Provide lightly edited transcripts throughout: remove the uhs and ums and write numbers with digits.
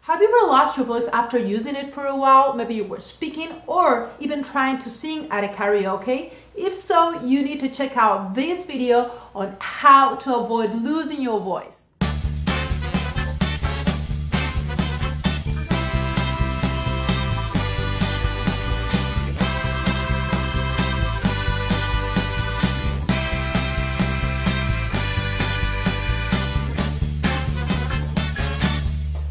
Have you ever lost your voice after using it for a while? Maybe you were speaking or even trying to sing at a karaoke. If so, you need to check out this video on how to avoid losing your voice.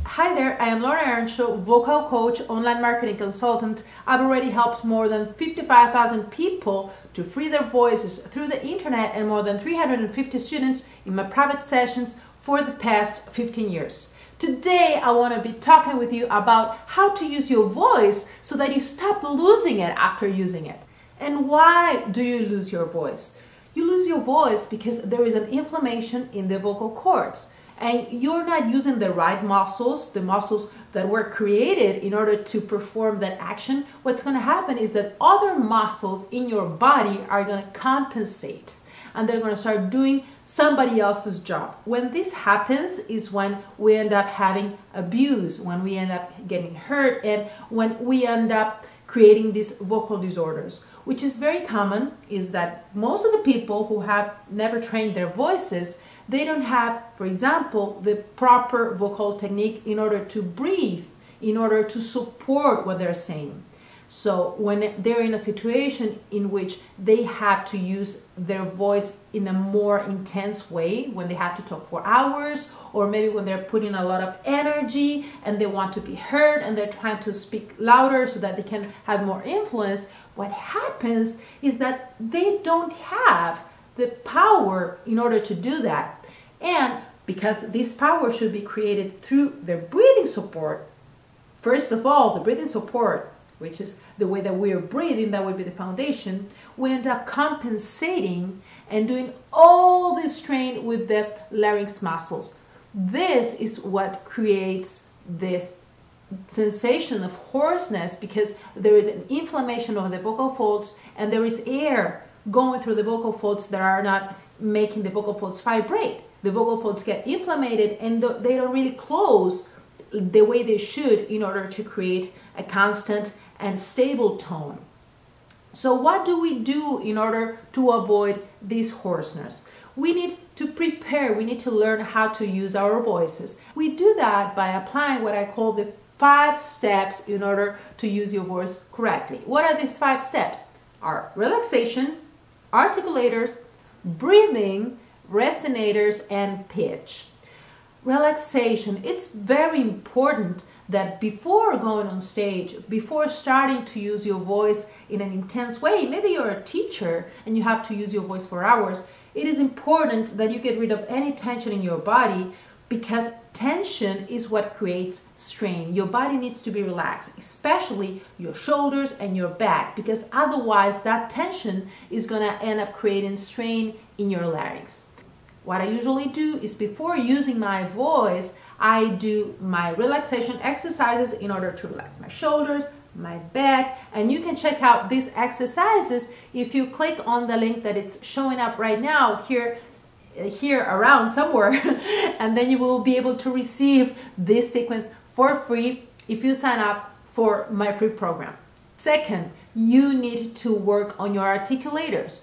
Hi there, I am Laura Arenshaw, vocal coach, online marketing consultant. I've already helped more than 55,000 people to free their voices through the internet and more than 350 students in my private sessions for the past 15 years. Today, I want to be talking with you about how to use your voice so that you stop losing it after using it. And why do you lose your voice? You lose your voice because there is an inflammation in the vocal cords. And you're not using the right muscles, the muscles that were created in order to perform that action. What's going to happen is that other muscles in your body are going to compensate and they're going to start doing somebody else's job. When this happens is when we end up having abuse, when we end up getting hurt, and when we end up creating these vocal disorders. Which is very common, is that most of the people who have never trained their voices, they don't have, for example, the proper vocal technique in order to breathe, in order to support what they're saying. So when they're in a situation in which they have to use their voice in a more intense way, when they have to talk for hours, or maybe when they're putting a lot of energy and they want to be heard and they're trying to speak louder so that they can have more influence, what happens is that they don't have the power in order to do that. And because this power should be created through their breathing support, first of all, the breathing support, which is the way that we are breathing, that would be the foundation, we end up compensating and doing all this strain with the larynx muscles. This is what creates this sensation of hoarseness, because there is an inflammation of the vocal folds and there is air going through the vocal folds that are not making the vocal folds vibrate. The vocal folds get inflamed and they don't really close the way they should in order to create a constant and stable tone. So what do we do in order to avoid this hoarseness? We need to prepare, we need to learn how to use our voices. We do that by applying what I call the 5 steps in order to use your voice correctly. What are these 5 steps? Are relaxation, articulators, breathing, resonators, and pitch. Relaxation. It's very important that before going on stage, before starting to use your voice in an intense way, maybe you're a teacher and you have to use your voice for hours, it is important that you get rid of any tension in your body, because tension is what creates strain. Your body needs to be relaxed, especially your shoulders and your back, because otherwise that tension is going to end up creating strain in your larynx. What I usually do is, before using my voice, I do my relaxation exercises in order to relax my shoulders, my back, and you can check out these exercises if you click on the link that it's showing up right now here around somewhere, and then you will be able to receive this sequence for free if you sign up for my free program. Second, you need to work on your articulators.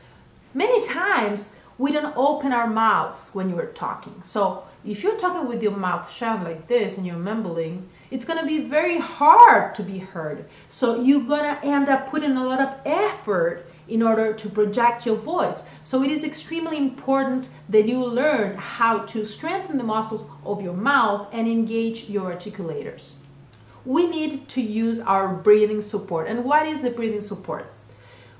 Many times we don't open our mouths when you're talking. So if you're talking with your mouth shut like this and you're mumbling, it's going to be very hard to be heard. So you're going to end up putting a lot of effort in order to project your voice. So it is extremely important that you learn how to strengthen the muscles of your mouth and engage your articulators. We need to use our breathing support. And what is the breathing support?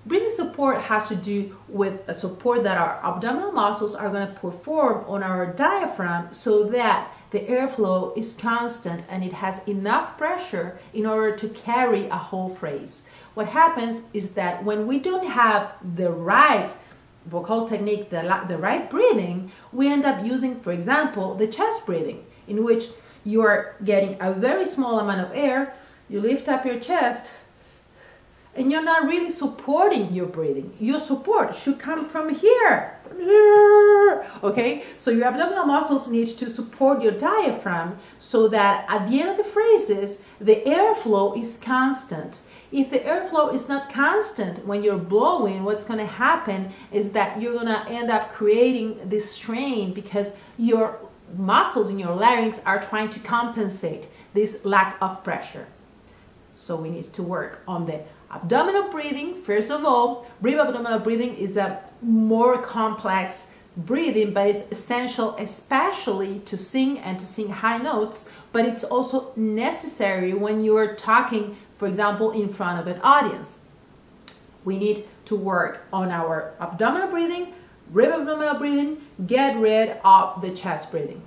Breathing support has to do with a support that our abdominal muscles are going to perform on our diaphragm so that the airflow is constant and it has enough pressure in order to carry a whole phrase. What happens is that when we don't have the right vocal technique, the right breathing, we end up using, for example, the chest breathing, in which you are getting a very small amount of air, you lift up your chest, and you're not really supporting your breathing. Your support should come from here. Okay, so your abdominal muscles need to support your diaphragm so that at the end of the phrases, the airflow is constant. If the airflow is not constant when you're blowing, what's going to happen is that you're going to end up creating this strain because your muscles in your larynx are trying to compensate this lack of pressure. So we need to work on the abdominal breathing. First of all, brief abdominal breathing is a more complex breathing, but it's essential especially to sing and to sing high notes, but it's also necessary when you're talking, for example, in front of an audience. We need to work on our abdominal breathing, brief abdominal breathing, get rid of the chest breathing.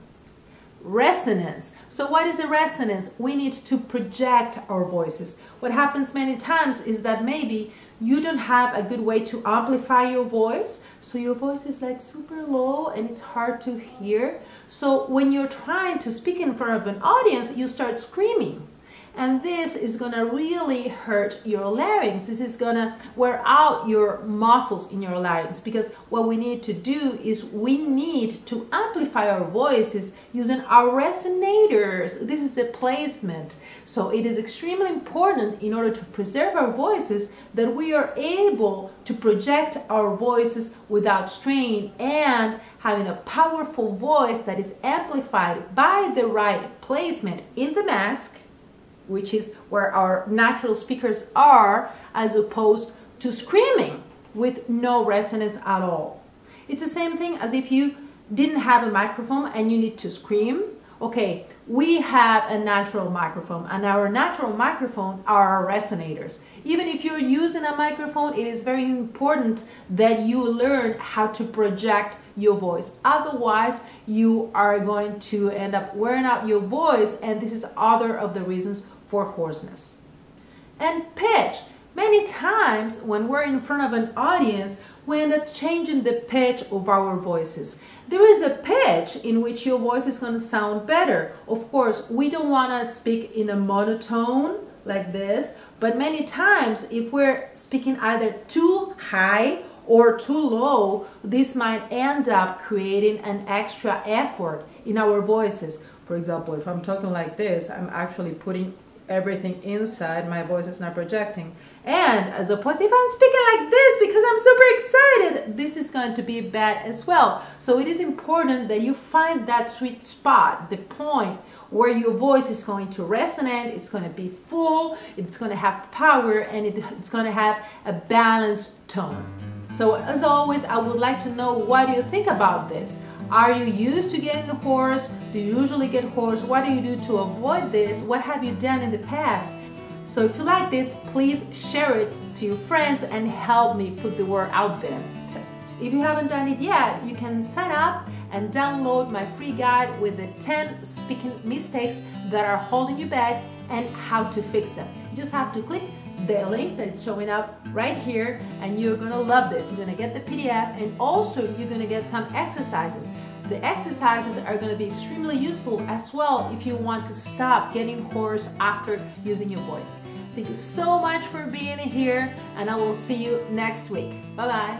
Resonance. So what is a resonance? We need to project our voices. What happens many times is that maybe you don't have a good way to amplify your voice, so your voice is like super low and it's hard to hear. So when you're trying to speak in front of an audience, you start screaming. And this is going to really hurt your larynx. This is going to wear out your muscles in your larynx, because what we need to do is we need to amplify our voices using our resonators. This is the placement. So it is extremely important in order to preserve our voices that we are able to project our voices without strain and having a powerful voice that is amplified by the right placement in the mask, which is where our natural speakers are, as opposed to screaming with no resonance at all. It's the same thing as if you didn't have a microphone and you need to scream. Okay, we have a natural microphone, and our natural microphone are our resonators. Even if you're using a microphone, it is very important that you learn how to project your voice. Otherwise, you are going to end up wearing out your voice, and this is other of the reasons for hoarseness. And pitch. Many times when we're in front of an audience, we end up changing the pitch of our voices. There is a pitch in which your voice is going to sound better. Of course, we don't want to speak in a monotone like this, but many times if we're speaking either too high or too low, this might end up creating an extra effort in our voices. For example, if I'm talking like this, I'm actually putting everything inside, my voice is not projecting. And as opposed, if I'm speaking like this because I'm super excited, this is going to be bad as well. So it is important that you find that sweet spot, the point where your voice is going to resonate, it's going to be full, it's going to have power, and it's going to have a balanced tone. So as always, I would like to know, what do you think about this? Are you used to getting hoarse? Do you usually get hoarse? What do you do to avoid this? What have you done in the past? So if you like this, please share it to your friends and help me put the word out there. If you haven't done it yet, you can sign up and download my free guide with the 10 speaking mistakes that are holding you back and how to fix them. You just have to click the link that's showing up right here, and you're gonna love this. You're gonna get the PDF, and also you're gonna get some exercises. The exercises are gonna be extremely useful as well if you want to stop getting hoarse after using your voice. Thank you so much for being here, and I will see you next week. Bye-bye.